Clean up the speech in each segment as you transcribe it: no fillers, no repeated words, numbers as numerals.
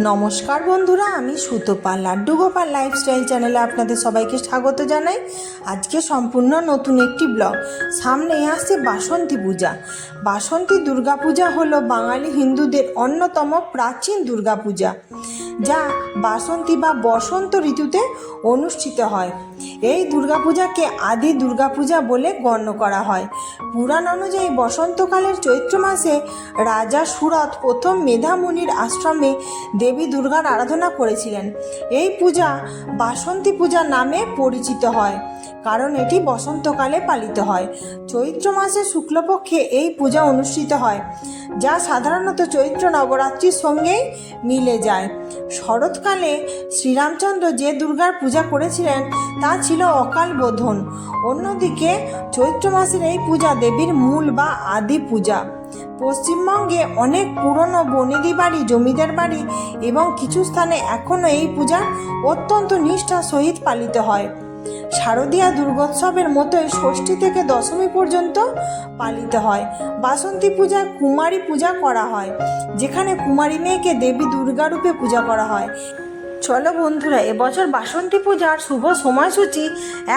নমস্কার বন্ধুরা, আমি সুতপা লাড্ডু গোপাল লাইফস্টাইল চ্যানেলে আপনাদের সবাইকে স্বাগত জানাই। আজকে সম্পূর্ণ নতুন একটি ব্লগ। সামনে আসছে বাসন্তী পূজা। বাসন্তী দুর্গাপূজা হলো বাঙালি হিন্দুদের অন্যতম প্রাচীন দুর্গাপূজা, যা বাসন্তী বা বসন্ত ঋতুতে অনুষ্ঠিত হয়। এই দুর্গাপূজাকে আদি দুর্গাপূজা বলে গণ্য করা হয়। পুরাণ অনুযায়ী বসন্তকালের চৈত্র মাসে রাজা সুরথ প্রথম মেধামুনির আশ্রমে দেবী দুর্গার আরাধনা করেছিলেন। এই পূজা বাসন্তী পূজা নামে পরিচিত হয়, কারণ এটি বসন্তকালে পালিত হয়। চৈত্র মাসে শুক্লপক্ষে এই পূজা অনুষ্ঠিত হয়, যা সাধারণত চৈত্র নবরাত্রির সঙ্গেই মিলে যায়। শরৎকালে শ্রীরামচন্দ্র যে দুর্গার পূজা করেছিলেন তা ছিল অকাল বোধন। অন্যদিকে চৈত্র মাসের এই পূজা দেবীর মূল বা আদি পূজা। পশ্চিমবঙ্গে অনেক পুরনো বনেদি বাড়ি, জমিদার বাড়ি এবং কিছু স্থানে এখনও এই পূজা অত্যন্ত নিষ্ঠার সহিত পালিত হয়। শারদীয়া দুর্গোৎসবের মতোই ষষ্ঠী থেকে দশমী পর্যন্ত পালিত হয়। বাসন্তী পূজা কুমারী পূজা করা হয়, যেখানে কুমারী মেয়েকে দেবী দুর্গা রূপে পূজা করা হয়। চলো বন্ধুরা, এবছর বাসন্তী পূজার শুভ সময়সূচি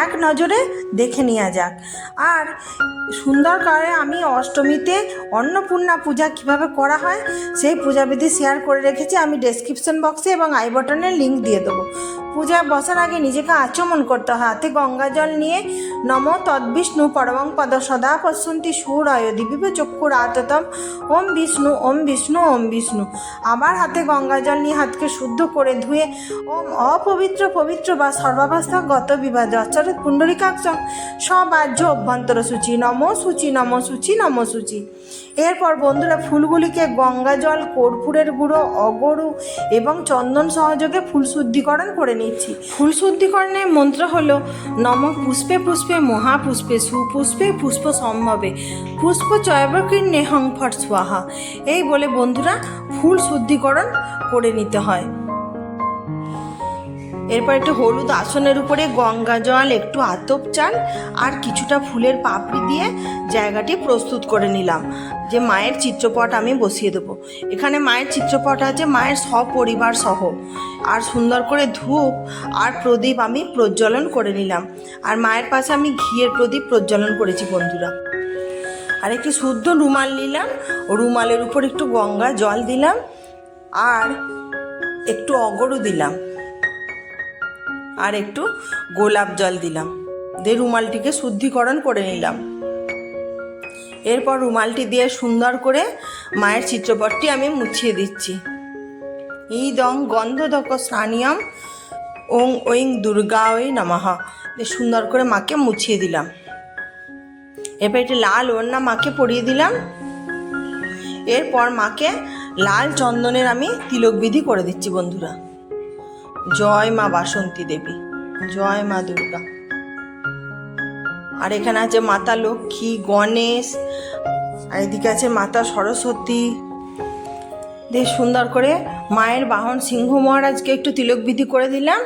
এক নজরে দেখে নেওয়া যাক। আর সুন্দরকারে আমি অষ্টমীতে অন্নপূর্ণা পূজা কিভাবে করা হয় সেই পূজাবিধি শেয়ার করে রেখেছি। আমি ডেসক্রিপশন বক্সে এবং আই বাটনে লিঙ্ক দিয়ে দেবো। পূজায় বসার আগে নিজেকে আচমন করতে হয়। হাতে গঙ্গা জল নিয়ে নমো তদ্বিষ্ণু পরমং পদ সদা পশ্যন্তি সুরায় দিবিব চক্ষুর আততম ওম বিষ্ণু ওম বিষ্ণু ওম বিষ্ণু। আবার হাতে গঙ্গা জল নিয়ে হাতকে শুদ্ধ করে ধুয়ে ওম অপবিত্র পবিত্র বা সর্বাবস্থা গত বিবাদ অচরিত পুণ্ডরিকাক্ষং সবাহ্য অভ্যন্তর সূচি নমো সূচি নমো সূচি নমো সূচি। এরপর বন্ধুরা ফুলগুলিকে গঙ্গা জল, কর্পূরের গুঁড়ো, অগরু এবং চন্দন সহযোগে ফুল শুদ্ধিকরণ করে নিচ্ছি। ফুল শুদ্ধিকরণের মন্ত্র হলো নম পুষ্পে পুষ্পে মহাপুষ্পে সুপুষ্পে পুষ্প সম্ভবে পুষ্প চয়বকীর্ণে হং ফট স্বাহা। এই বলে বন্ধুরা ফুল শুদ্ধিকরণ করে নিতে হয়। এরপর একটু হলুদ আসনের উপরে গঙ্গা জল, একটু আতপ চাল আর কিছুটা ফুলের পাপড়ি দিয়ে জায়গাটি প্রস্তুত করে নিলাম, যে মায়ের চিত্রপট আমি বসিয়ে দেবো। এখানে মায়ের চিত্রপট আছে মায়ের সপরিবার সহ। আর সুন্দর করে ধূপ আর প্রদীপ আমি প্রজ্বলন করে নিলাম। আর মায়ের পাশে আমি ঘিয়ের প্রদীপ প্রজ্বলন করেছি বন্ধুরা। আর একটু শুদ্ধ রুমাল নিলাম, রুমালের উপর একটু গঙ্গা জল দিলাম আর একটু অগরু দিলাম আর একটু গোলাপ জল দিলাম, দিয়ে রুমালটিকে শুদ্ধিকরণ করে নিলাম। এরপর রুমালটি দিয়ে সুন্দর করে মায়ের চিত্রপটটি আমি মুছিয়ে দিচ্ছি। ইদং গন্ধদক স্নানিয়ম ওং ঐং দুর্গায় নমঃ। সুন্দর করে মাকে মুছিয়ে দিলাম। এরপর একটি লাল ওড়না মাকে পরিয়ে দিলাম। এরপর মাকে লাল চন্দনের আমি তিলক বিধি করে দিচ্ছি বন্ধুরা। জয় মা বাসন্তী দেবী, জয় মা দুর্গা। আর এখানে আছে মাতা লক্ষ্মী, গণেশ, আর এদিকে আছে মাতা সরস্বতী। দিয়ে সুন্দর করে মায়ের বাহন সিংহ মহারাজকে একটু তিলক বিধি করে দিলাম।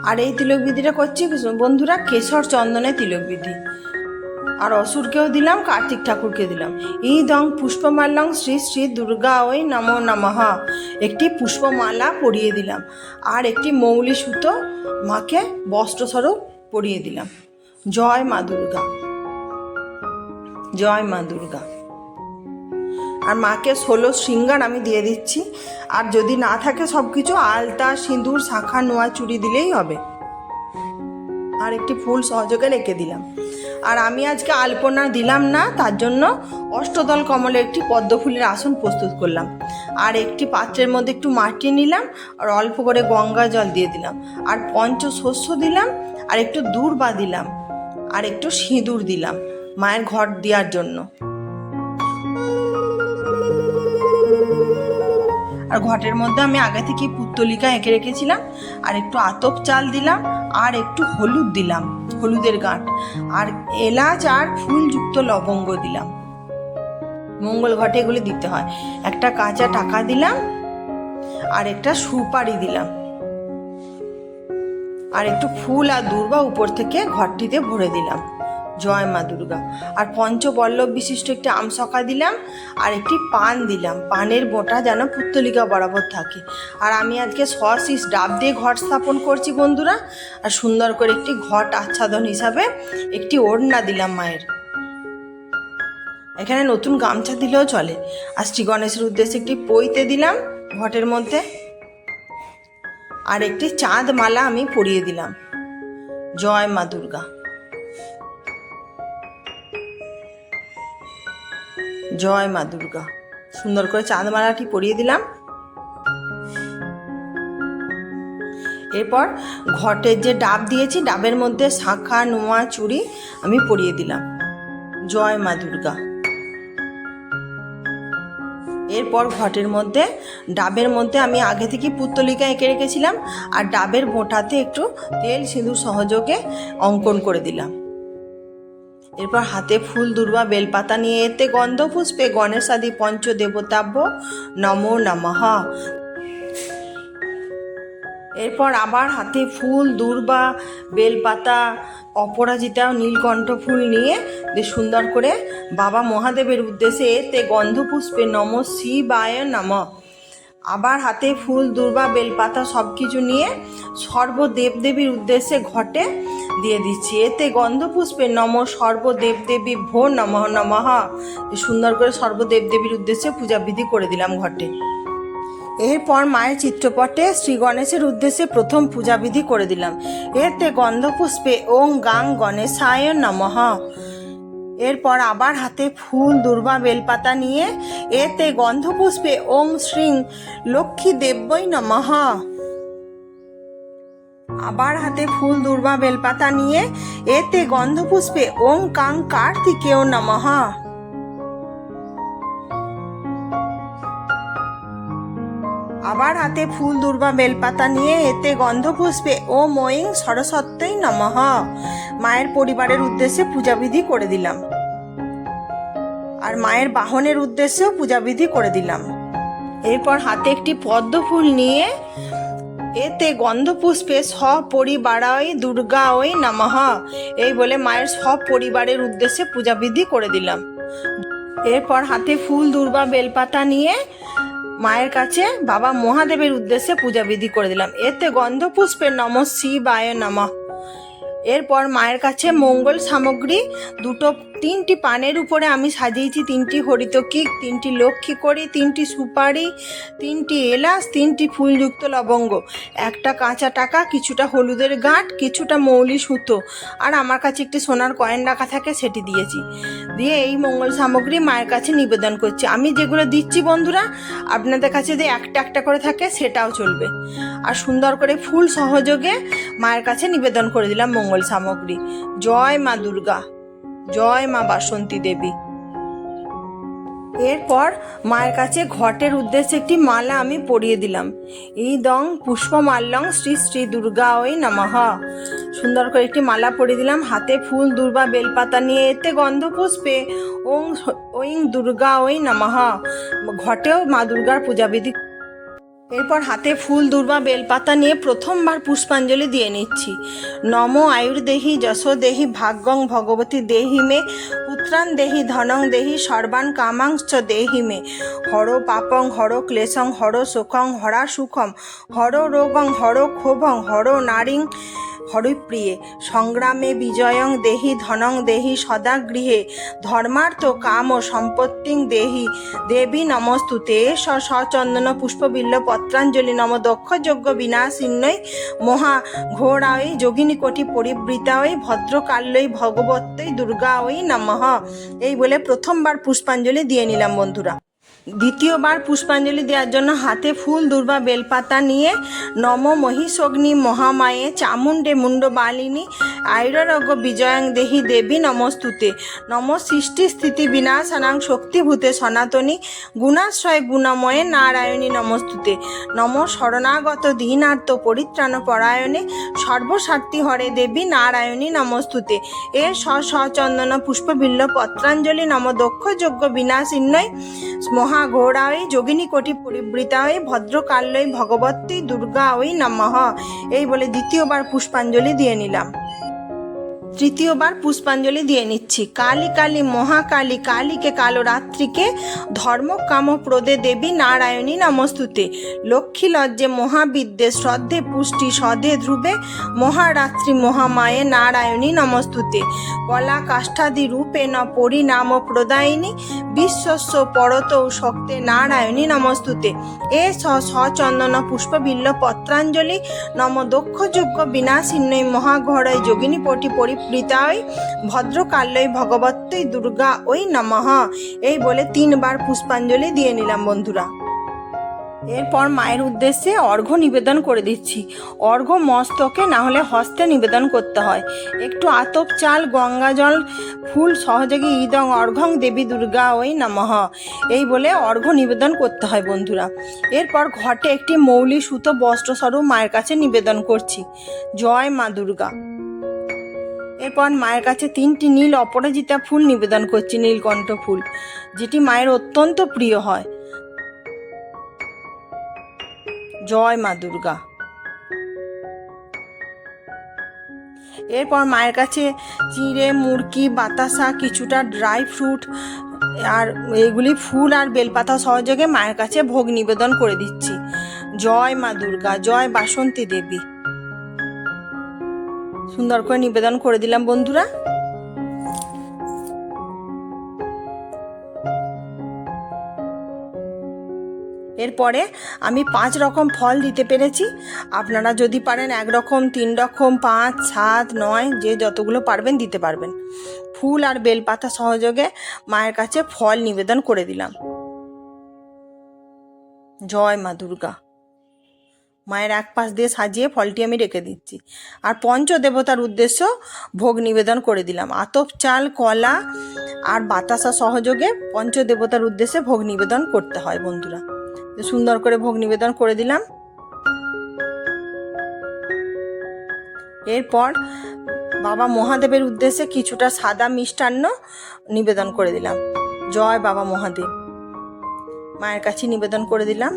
আর এই তিলক বিধিটা করছি বন্ধুরা কেশর চন্দনের তিলক বিধি। আর অসুরকেও দিলাম, কার্তিক ঠাকুরকে দিলাম। ইদং পুষ্পমাল্যং শ্রী শ্রী দুর্গা ওই নমো নমঃ। একটি পুষ্পমালা পরিয়ে দিলাম আর একটি মৌলি সুতো মাকে বস্ত্রস্বরূপ পরিয়ে দিলাম। জয় মা দুর্গা, জয় মা দুর্গা। আর মাকে 16 শৃঙ্গার আমি দিয়ে দিচ্ছি। আর যদি না থাকে সব কিছু আলতা, সিঁদুর, শাঁখা, নোয়া, চুড়ি দিলেই হবে। আর একটি ফুল সহযোগে রেখে দিলাম। আর আমি আজকে আলপনা দিলাম না, তার জন্য অষ্টদল কমলে একটি পদ্ম ফুলের আসন প্রস্তুত করলাম। আর একটি পাত্রের মধ্যে একটু মাটি নিলাম আর অল্প করে গঙ্গা জল দিয়ে দিলাম। আর পঞ্চশস্য দিলাম আর একটু দূর্বা দিলাম আর একটু সিঁদুর দিলাম মায়ের ঘট দেওয়ার জন্য। আর ঘটের মধ্যে আমি আগে থেকে পুত্তলিকা এঁকে রেখেছিলাম। আর একটু আতপ চাল দিলাম আর একটু হলুদ দিলাম, হলুদের গাঁট, আর এলাচ আর ফুলযুক্ত লবঙ্গ দিলাম। মঙ্গল ঘটে এগুলি দিতে হয়। একটা কাঁচা টাকা দিলাম আর একটা সুপারি দিলাম আর একটু ফুল আর দূর্বা উপর থেকে ঘরটিতে ভরে দিলাম। জয় মা দুর্গা। আর পঞ্চবল্লভ বিশিষ্ট একটি আমসকা দিলাম আর একটি পান দিলাম, পানের বোঁটা যেন পুত্তলিকা বরাবর থাকে। আর আমি আজকে সশিস ডাব দিয়ে ঘট স্থাপন করছি বন্ধুরা। আর সুন্দর করে একটি ঘট আচ্ছাদন হিসাবে একটি ওড়না দিলাম মায়ের, এখানে নতুন গামছা দিলেও চলে। আর শ্রী গণেশের উদ্দেশ্যে একটি পইতে দিলাম ঘটের মধ্যে, আর একটি চাঁদ মালা আমি পরিয়ে দিলাম। জয় মা দুর্গা। জয় মা দুর্গা। সুন্দর করে চাঁদ মালাটি পরিয়ে দিলাম। এরপর ঘটের যে ডাব দিয়েছি, ডাবের মধ্যে শাঁখা নোয়া চুড়ি আমি পরিয়ে দিলাম। জয় মা দুর্গা। এরপর ঘটের মধ্যে ডাবের মধ্যে আমি আগে থেকে পুত্তলিকা এঁকে রেখেছিলাম, আর ডাবের বোঁটাতে একটু তেল সিঁদুর সহযোগে অঙ্কন করে দিলাম। এরপর হাতে ফুল দুর্বা বেলপাতা নিয়ে এতে গন্ধ পুষ্পে গণেশাদি পঞ্চ দেবতাভ্য নমো নমঃ। এরপর আবার হাতে ফুল দুর্বা বেলপাতা অপরাজিতা নীলকণ্ঠ ফুল নিয়ে সুন্দর করে বাবা মহাদেবের উদ্দেশ্যে এতে গন্ধ পুষ্পে নম শিবায় নমঃ। আবার হাতে ফুল দুর্বা বেলপাতা সব কিছু নিয়ে সর্বদেবদেবীর উদ্দেশ্যে ঘটে দিয়ে দিচ্ছি। এতে গন্ধ পুষ্পে নম সর্বদেবদেবী ভো নমঃ নমঃ। সুন্দর করে সর্বদেবদেবীর উদ্দেশ্যে পূজাবিধি করে দিলাম ঘটে। এরপর মায়ের চিত্রপটে শ্রী গণেশের উদ্দেশ্যে প্রথম পূজাবিধি করে দিলাম। এতে গন্ধপুষ্পে ওং গাং গণেশায় নমঃ। এরপর আবার হাতে ফুল দুর্বা বেলপাতা নিয়ে এতে গন্ধপুষ্পে ওং শ্রীং লক্ষ্মী দেব্যই নমঃ। আবার হাতে ফুল দুর্বা বেলপাতা নিয়ে এতে গন্ধপুষ্পে ওং কাং কার্তিকেয় নমঃ। আবার হাতে ফুল দুর্বা বেলপাতা নিয়ে এতে গন্ধপুষ্পে ওম ঐং সরস্বত্যই নমঃ। মায়ের পরিবারের উদ্দেশ্যে পূজাবিধি করে দিলাম, আর মায়ের বাহনের উদ্দেশ্যেও পূজাবিধি করে দিলাম। এরপর হাতে একটি পদ্ম ফুল নিয়ে এতে গন্ধপুষ্পে সপরিবারায় দুর্গায় নমঃ এই বলে মায়ের সব পরিবারের উদ্দেশ্যে পূজাবিধি করে দিলাম। এরপর হাতে ফুল দুর্বা বেলপাতা নিয়ে মায়ের কাছে বাবা মহাদেবের উদ্দেশ্যে পূজাবিধি করে দিলাম। এতে গন্ধপুষ্পে নম শিবায় নমঃ। এরপর মায়ের কাছে মঙ্গল সামগ্রী তিনটি পানের উপরে আমি সাজিয়েছি 3টি হরিতকি, 3টি লক্ষ্মী কড়ি, 3টি সুপারি, 3টি এলাচ, 3টি ফুলযুক্ত লবঙ্গ, একটা কাঁচা টাকা, কিছুটা হলুদের গাঁট, কিছুটা মৌলি সুতো, আর আমার কাছে একটি সোনার কয়েন রাখা থাকে সেটি দিয়েছি। দিয়ে এই মঙ্গল সামগ্রী মায়ের কাছে নিবেদন করছি। আমি যেগুলো দিচ্ছি বন্ধুরা, আপনাদের কাছে যদি একটা একটা করে থাকে সেটাও চলবে। আর সুন্দর করে ফুল সহযোগে মায়ের কাছে নিবেদন করে দিলাম মঙ্গল সামগ্রী। জয় মা দুর্গা। জয় মা বাসন্তী দেবী। এরপর মায়ের কাছে ঘটের উদ্দেশ্যে একটি মালা আমি পরিয়ে দিলাম। ইদং পুষ্পমাল্যং শ্রী শ্রী দুর্গায় নমঃ। সুন্দর করে একটি মালা পরিয়ে দিলাম। হাতে ফুল দুর্বা বেলপাতা নিয়ে এতে গন্ধ পুষ্পে ওং ঐং দুর্গায় নমঃ। ঘটেও মা দুর্গার পূজাবিধি। এরপর হাতে ফুল দুর্বা বেলপাতা নিয়ে প্রথমবার পুষ্পাঞ্জলি দিয়ে নিচ্ছি। নম আয়ুর্দেহি যশোদেহি ভাগ্যং ভগবতী দেহি মে পুত্রান দেহি ধনং দেহি সর্বান কামাংশ্চ দেহি মে হর পাপং হর ক্লেশং হর শোকং হরা সুখম হর রোগং হর ক্ষোভং হর নারীং হরিপ্রিয়ে সংগ্রামে বিজয়ং দেহি ধনং দেহি সদা গৃহে ধর্মার্থ কাম ও সম্পত্তিং দেহি দেবী নমস্তুতে সচন্দন পুষ্পবিল্ল পত্রাঞ্জলি নম দক্ষ যজ্ঞ বিনাশিন্নৈ মহা ঘোরায় যোগিনী কোটি পরিবৃতায় ভদ্রকাল্যই ভগবত্যই দুর্গায় নমঃ এই বলে প্রথমবার পুষ্পাঞ্জলি দিয়ে নিলাম বন্ধুরা। দ্বিতীয়বার পুষ্পাঞ্জলি দেওয়ার জন্য হাতে ফুল দুর্বা বেলপাতা নিয়ে নম মহিষগ্নি মহামায়ে চামুণ্ডে মুন্ডবালিনী আয়ুরারোগ্য বিজয়াং দেহি দেবী নমস্তুতে নম সৃষ্টি স্থিতি বিনাশানাং শক্তিভূতে সনাতনী গুণাশ্রয় গুণময়ে নারায়ণী নমস্তুতে নম শরণাগত দীনার্ত পরিত্রাণ পরায়ণে সর্বস্বার্থী হরে দেবী নারায়ণী নমস্তুতে এ সচন্দন পুষ্পবিল্ল পত্রাঞ্জলি নম দক্ষ যজ্ঞ বিনাশিন্নৈ মহাঘোরায় যোগিনী কোটি পরিবৃতায় ভদ্রকাল্যই ভগবতী দুর্গায় নমঃ এই বলে দ্বিতীয়বার পুষ্পাঞ্জলি দিয়ে নিলাম। তৃতীয়বার পুষ্পাঞ্জলি দিয়ে নিচ্ছি। কালী কালী মহাকালী, কালীকে কালো রাত্রিকে, ধর্ম কাম প্রদে দেবী নারায়ণী নমস্তুতে, লক্ষ্মী লজ্জে মহাবিদ্যে, শ্রদ্ধে পুষ্টি সদে ধ্রুবে, মহারাত্রি মহামায়ে নারায়ণী নমস্তুতে, কলা কাষ্ঠাদি রূপে ন পরিণাম প্রদায়িনী, বিশ্বস্য পরতৌ শক্তে নারায়ণী নমস্তুতে, এ সচন্দন পুষ্পবিল্ল পত্রাঞ্জলি, নম দক্ষযজ্ঞ বিনাশিন্যৈ মহাঘরয় যোগিনী পটি পরিপ্রীতায়, ভদ্রকাল্যই ভগবত্যই দুর্গা ওই নমঃ। এই বলে 3 বার পুষ্পাঞ্জলি দিয়ে নিলাম বন্ধুরা। এরপর মায়ের উদ্দেশ্যে অর্ঘ্য নিবেদন করে দিচ্ছি। অর্ঘ্য মস্তকে না হলে হস্তে নিবেদন করতে হয়। একটু আতপ চাল, গঙ্গা জল, ফুল সহযোগে ইদং অর্ঘ্যং দেবী দুর্গা ওই নমঃ। এই বলে অর্ঘ্য নিবেদন করতে হয় বন্ধুরা। এরপর ঘটে একটি মৌলি সুতো বস্ত্রস্বরূপ মায়ের কাছে নিবেদন করছি। জয় মা দুর্গা। এরপর মায়ের কাছে 3টি নীল অপরাজিতা ফুল নিবেদন করছি, নীলকণ্ঠ ফুল, যেটি মায়ের অত্যন্ত প্রিয় হয়। জয় মা দুর্গা। এরপর মায়ের কাছে চিঁড়ে, মুরকি, বাতাসা, কিছুটা ড্রাই ফ্রুট আর এগুলি ফুল আর বেলপাতা সহযোগে মায়ের কাছে ভোগ নিবেদন করে দিচ্ছি। জয় মা দুর্গা, জয় বাসন্তী দেবী। সুন্দর করে নিবেদন করে দিলাম বন্ধুরা। এরপরে আমি 5 রকম ফল দিতে পেরেছি। আপনারা যদি পারেন 1 রকম, 3 রকম, 5, 7, 9 যে যতগুলো পারবেন দিতে পারবেন। ফুল আর বেলপাতা সহযোগে মায়ের কাছে ফল নিবেদন করে দিলাম। জয় মা দুর্গা। মায়ের এক পাশ দিয়ে সাজিয়ে ফলটি আমি রেখে দিচ্ছি। আর পঞ্চদেবতার উদ্দেশ্য ভোগ নিবেদন করে দিলাম। আতপ চাল, কলা আর বাতাসা সহযোগে পঞ্চদেবতার উদ্দেশ্যে ভোগ নিবেদন করতে হয় বন্ধুরা। সুন্দর করে ভোগ নিবেদন করে দিলাম। এরপর বাবা মহাদেবের উদ্দেশ্যে কিছুটা সাদা মিষ্টান্ন নিবেদন করে দিলাম। জয় বাবা মহাদেব। মায়ের কাছে নিবেদন করে দিলাম।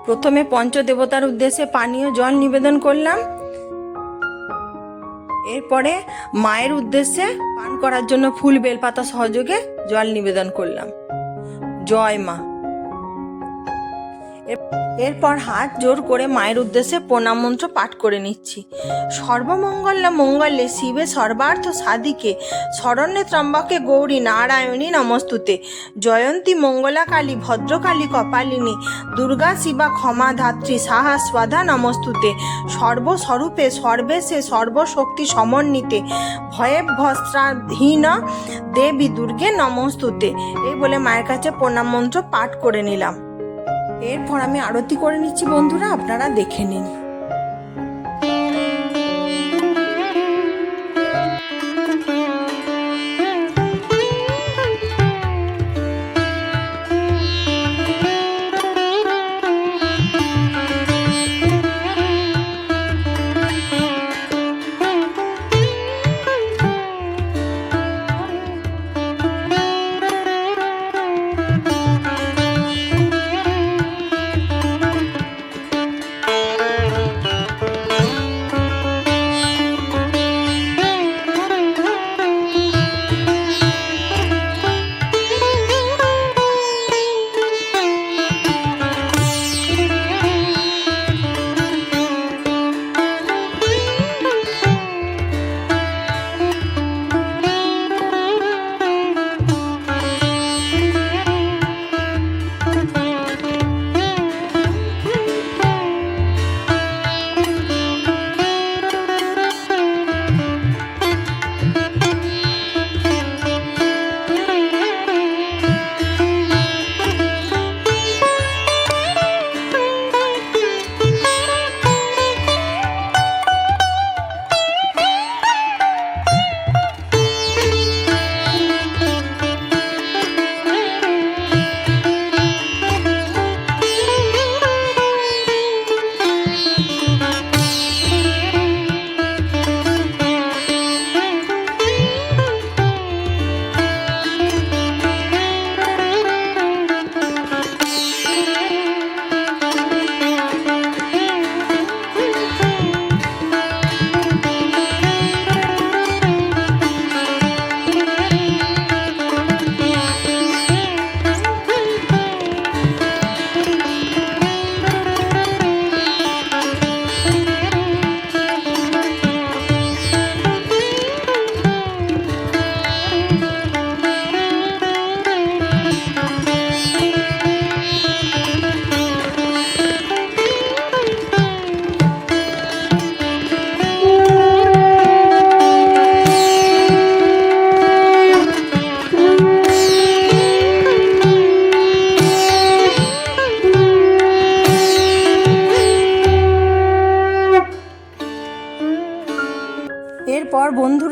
প্রথমে পঞ্চদেবতার উদ্দেশ্যে পানীয় জল নিবেদন করলাম। এরপরে মায়ের উদ্দেশ্যে পান করার জন্য ফুল বেলপাতা সহযোগে জল নিবেদন করলাম। জয় মা। এরপর হাত জোর করে মায়ের উদ্দেশ্যে প্রণাম মন্ত্র পাঠ করে নিচ্ছি। সর্বমঙ্গলা মঙ্গলে শিবে সর্বার্থ সাধিকে, শরণ্যে ত্রম্বকে গৌরী নারায়ণী নমস্তুতে, জয়ন্তী মঙ্গলা কালী ভদ্রকালী কপালিনী, দুর্গা শিবা ক্ষমা ধাত্রী সাহা স্বাধা নমস্তুতে, সর্বস্বরূপে সর্বেশে সর্বশক্তি সমন্বিতে, ভয়ে ভস্ত্রাহীন দেবী দুর্গে নমস্তুতে। এই বলে মায়ের কাছে প্রণাম মন্ত্র পাঠ করে নিলাম। এরপর আমি আরতি করে নিচ্ছি বন্ধুরা, আপনারা দেখে নিন।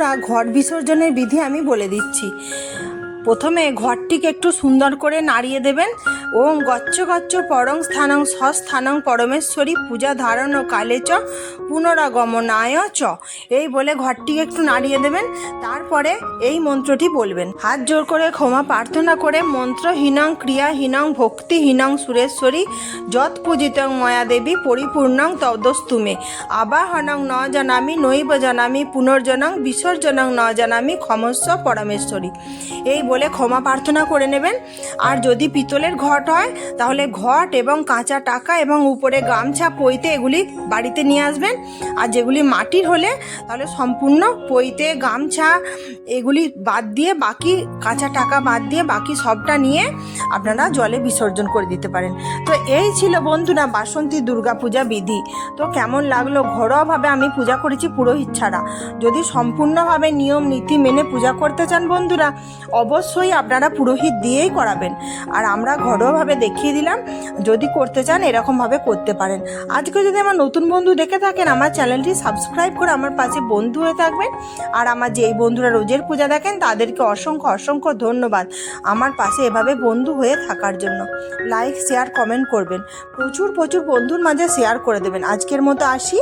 বন্ধুরা, ঘট বিসর্জনের বিধি আমি বলে দিচ্ছি। প্রথমে ঘরটিকে একটু সুন্দর করে নাড়িয়ে দেবেন। ওং গচ্ছ গচ্ছ পরং স্থানং স্থানং পরমেশ্বরী পূজা ধারণ কালে চ পুনরাগমনায় চ, এই বলে ঘরটিকে একটু নাড়িয়ে দেবেন। তারপরে এই মন্ত্রটি বলবেন। হাত জোর করে ক্ষমা প্রার্থনা করে মন্ত্রহীনং ক্রিয়াহীনং ভক্তিহীনং সুরেশ্বরী যৎ পূজিতং ময়া দেবী পরিপূর্ণং তদস্তুমে আবাহনং ন জানামি নৈব জানামি পুনর্জনং বিসর্জনং ন জানামি ক্ষমস্ব পরমেশ্বরী, এই বলে ক্ষমা প্রার্থনা করে নেবেন। আর যদি পিতলের ঘট হয় তাহলে ঘট এবং কাঁচা টাকা এবং উপরে গামছা পইতে এগুলি বাড়িতে নিয়ে আসবেন। আর যেগুলি মাটির হলে তাহলে সম্পূর্ণ পইতে গামছা এগুলি বাদ দিয়ে, বাকি কাঁচা টাকা বাদ দিয়ে বাকি সবটা নিয়ে আপনারা জলে বিসর্জন করে দিতে পারেন। তো এই ছিল বন্ধুরা বাসন্তী দুর্গাপূজা বিধি। তো কেমন লাগলো? ঘরোয়াভাবে আমি পূজা করেছি পুরোহিত ছাড়া। যদি সম্পূর্ণভাবে নিয়ম নীতি মেনে পূজা করতে চান বন্ধুরা, অবশ্যই আপনারা পুরোহিত দিয়েই করাবেন। আর আমরা ঘরোয়াভাবে দেখিয়ে দিলাম, যদি করতে চান এরকমভাবে করতে পারেন। আজকে যদি আমার নতুন বন্ধু দেখে থাকেন, আমার চ্যানেলটি সাবস্ক্রাইব করে আমার পাশে বন্ধু হয়ে থাকবেন। আর আমার যেই বন্ধুরা রোজের পূজা দেখেন তাদেরকে অসংখ্য অসংখ্য ধন্যবাদ আমার পাশে এভাবে বন্ধু হয়ে থাকার জন্য। লাইক শেয়ার কমেন্ট করবেন, প্রচুর প্রচুর বন্ধুর মাঝে শেয়ার করে দেবেন। আজকের মতো আসি।